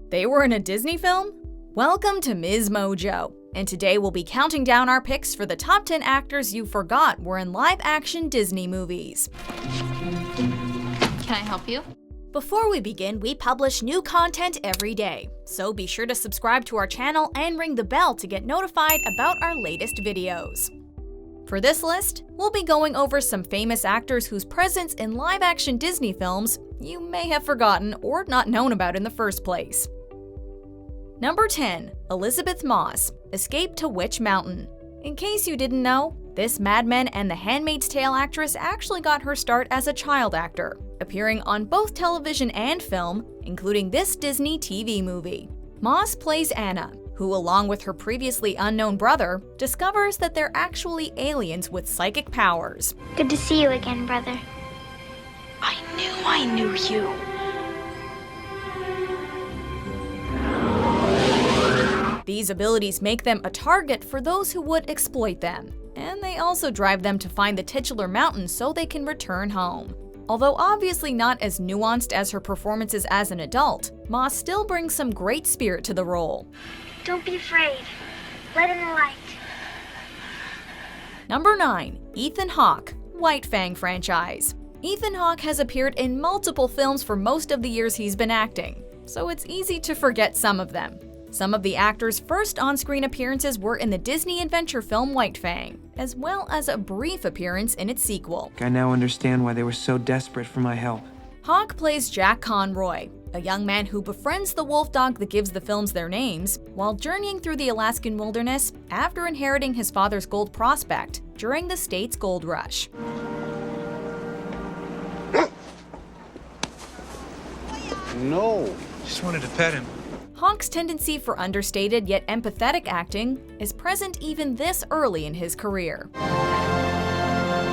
They were in a Disney film? Welcome to MsMojo, and today we'll be counting down our picks for the top 10 actors you forgot were in live-action Disney movies. Can I help you? Before we begin, we publish new content every day, so be sure to subscribe to our channel and ring the bell to get notified about our latest videos. For this list, we'll be going over some famous actors whose presence in live-action Disney films you may have forgotten or not known about in the first place. Number 10. Elisabeth Moss, Escape to Witch Mountain. In case you didn't know, this Mad Men and The Handmaid's Tale actress actually got her start as a child actor, appearing on both television and film, including this Disney TV movie. Moss plays Anna, who along with her previously unknown brother, discovers that they're actually aliens with psychic powers. Good to see you again, brother. I knew you. These abilities make them a target for those who would exploit them, and they also drive them to find the titular mountain so they can return home. Although obviously not as nuanced as her performances as an adult, Moss still brings some great spirit to the role. Don't be afraid. Let in the light. Number 9. Ethan Hawke, White Fang franchise. Ethan Hawke has appeared in multiple films for most of the years he's been acting, so it's easy to forget some of them. Some of the actor's first on-screen appearances were in the Disney adventure film White Fang, as well as a brief appearance in its sequel. I now understand why they were so desperate for my help. Hawke plays Jack Conroy, a young man who befriends the wolf dog that gives the films their names, while journeying through the Alaskan wilderness after inheriting his father's gold prospect during the state's gold rush. No. Just wanted to pet him. Hawke's tendency for understated yet empathetic acting is present even this early in his career. You're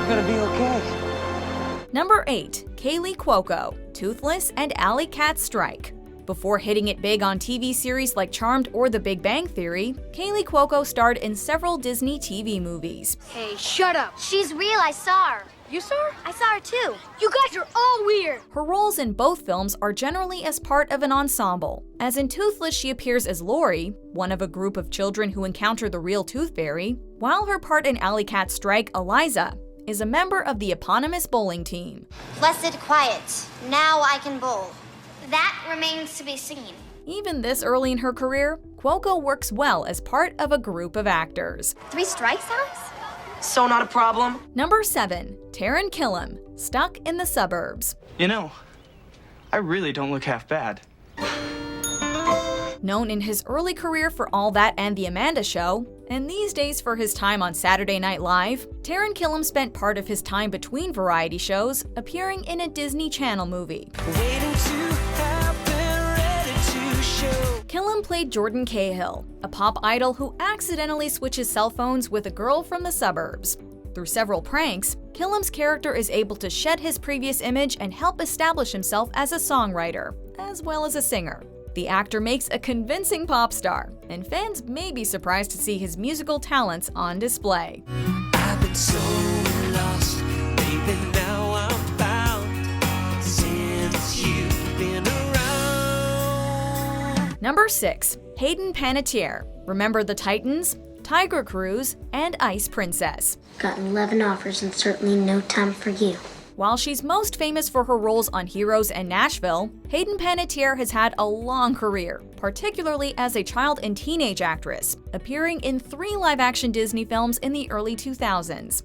gonna be okay. Number 8. Kaley Cuoco, Toothless and Alley Cat Strike. Before hitting it big on TV series like Charmed or The Big Bang Theory, Kaley Cuoco starred in several Disney TV movies. Hey, shut up. She's real, I saw her. You saw her? I saw her too. You guys are all weird. Her roles in both films are generally as part of an ensemble. As in Toothless, she appears as Lori, one of a group of children who encounter the real Tooth Fairy, while her part in Alley Cat Strike, Eliza, is a member of the eponymous bowling team. Blessed quiet. Now I can bowl. That remains to be seen. Even this early in her career, Cuoco works well as part of a group of actors. 3 strikes, Alex? So not a problem. Number 7. Taran Killam, Stuck in the Suburbs. You know, I really don't look half bad. Known in his early career for All That and The Amanda Show, and these days for his time on Saturday Night Live, Taran Killam spent part of his time between variety shows appearing in a Disney Channel movie. Killam played Jordan Cahill, a pop idol who accidentally switches cell phones with a girl from the suburbs. Through several pranks, Killam's character is able to shed his previous image and help establish himself as a songwriter, as well as a singer. The actor makes a convincing pop star, and fans may be surprised to see his musical talents on display. I've been so lost, baby, now I'm found, since you've been around. Number 6. Hayden Panettiere. Remember the Titans, Tiger Cruise, and Ice Princess. Got 11 offers and certainly no time for you. While she's most famous for her roles on Heroes and Nashville, Hayden Panettiere has had a long career, particularly as a child and teenage actress, appearing in 3 live-action Disney films in the early 2000s.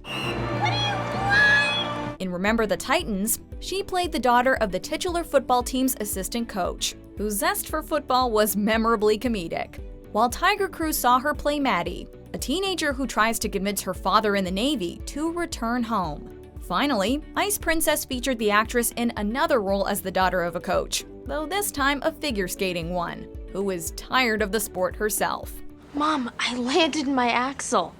In Remember the Titans, she played the daughter of the titular football team's assistant coach, whose zest for football was memorably comedic. While Tiger Cruise saw her play Maddie, a teenager who tries to convince her father in the Navy to return home. Finally, Ice Princess featured the actress in another role as the daughter of a coach, though this time a figure skating one, who is tired of the sport herself. Mom, I landed my axle.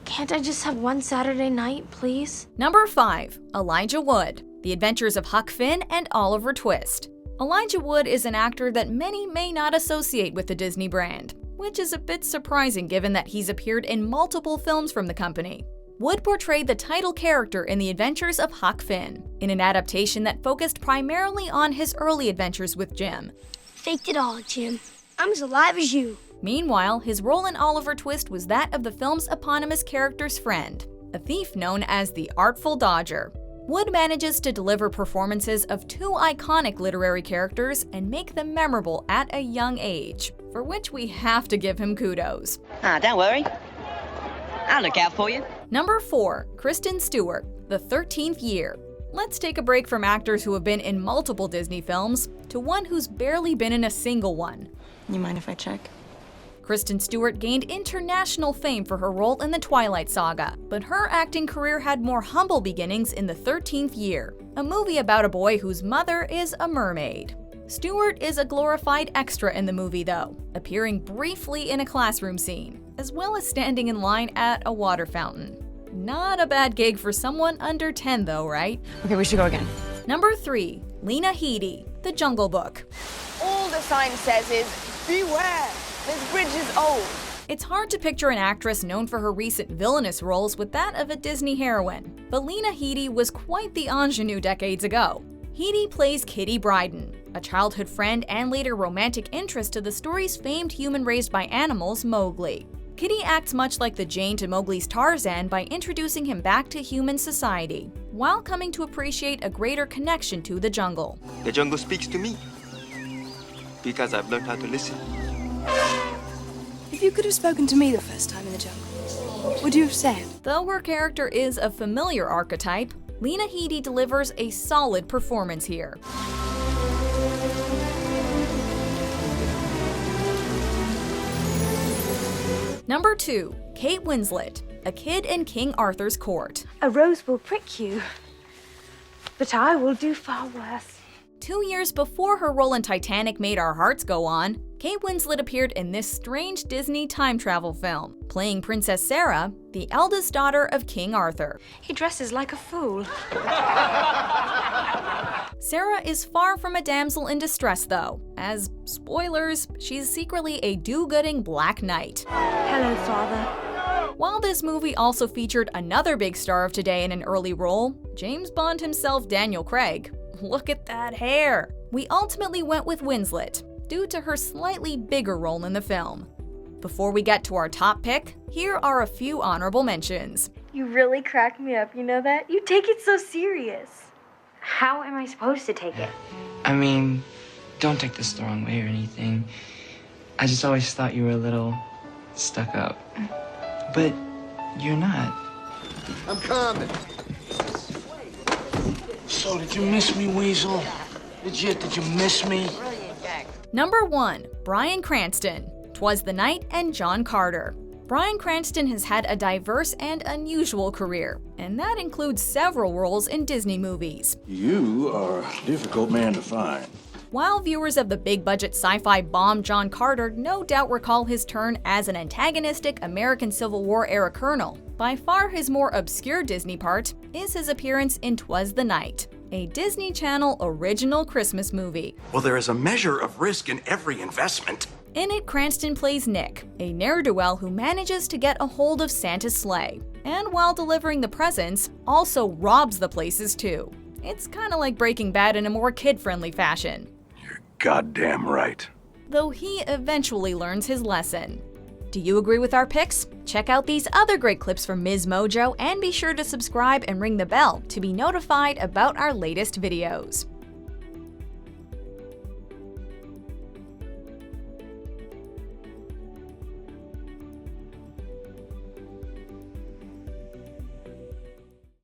Can't I just have one Saturday night, please? Number 5. Elijah Wood, The Adventures of Huck Finn and Oliver Twist. Elijah Wood is an actor that many may not associate with the Disney brand, which is a bit surprising given that he's appeared in multiple films from the company. Wood portrayed the title character in The Adventures of Huck Finn, in an adaptation that focused primarily on his early adventures with Jim. Faked it all, Jim. I'm as alive as you. Meanwhile, his role in Oliver Twist was that of the film's eponymous character's friend, a thief known as the Artful Dodger. Wood manages to deliver performances of two iconic literary characters and make them memorable at a young age, for which we have to give him kudos. Don't worry. I'll look out for you. Number 4. Kristen Stewart, The 13th Year. Let's take a break from actors who have been in multiple Disney films to one who's barely been in a single one. You mind if I check? Kristen Stewart gained international fame for her role in the Twilight Saga, but her acting career had more humble beginnings in The 13th Year, a movie about a boy whose mother is a mermaid. Stewart is a glorified extra in the movie though, appearing briefly in a classroom scene, as well as standing in line at a water fountain. Not a bad gig for someone under 10 though, right? Okay, we should go again. Number 3. Lena Headey, The Jungle Book. All the sign says is, beware, this bridge is old. It's hard to picture an actress known for her recent villainous roles with that of a Disney heroine, but Lena Headey was quite the ingenue decades ago. Headey plays Kitty Bryden, a childhood friend and later romantic interest to the story's famed human raised by animals, Mowgli. Kitty acts much like the Jane to Mowgli's Tarzan by introducing him back to human society, while coming to appreciate a greater connection to the jungle. The jungle speaks to me, because I've learned how to listen. If you could have spoken to me the first time in the jungle, what would you have said? Though her character is a familiar archetype, Lena Headey delivers a solid performance here. Number 2. Kate Winslet, A Kid in King Arthur's Court. A rose will prick you, but I will do far worse. 2 years before her role in Titanic made our hearts go on, Kate Winslet appeared in this strange Disney time travel film, playing Princess Sarah, the eldest daughter of King Arthur. He dresses like a fool. Sarah is far from a damsel in distress though, as, spoilers, she's secretly a do-gooding Black Knight. Hello, Father. While this movie also featured another big star of today in an early role, James Bond himself, Daniel Craig. Look at that hair! We ultimately went with Winslet, due to her slightly bigger role in the film. Before we get to our top pick, here are a few honorable mentions. You really crack me up, you know that? You take it so serious. How am I supposed to take it? I mean, don't take this the wrong way or anything. I just always thought you were a little stuck up. But you're not. I'm coming. So, did you miss me, Weasel? Did you miss me? Number 1. Bryan Cranston, 'Twas the Night and John Carter. Bryan Cranston has had a diverse and unusual career, and that includes several roles in Disney movies. You are a difficult man to find. While viewers of the big-budget sci-fi bomb John Carter no doubt recall his turn as an antagonistic American Civil War-era colonel, by far his more obscure Disney part is his appearance in 'Twas the Night, a Disney Channel original Christmas movie. Well, there is a measure of risk in every investment. In it, Cranston plays Nick, a ne'er-do-well who manages to get a hold of Santa's sleigh, and while delivering the presents, also robs the places too. It's kinda like Breaking Bad in a more kid-friendly fashion. Goddamn right. Though he eventually learns his lesson. Do you agree with our picks? Check out these other great clips from MsMojo and be sure to subscribe and ring the bell to be notified about our latest videos.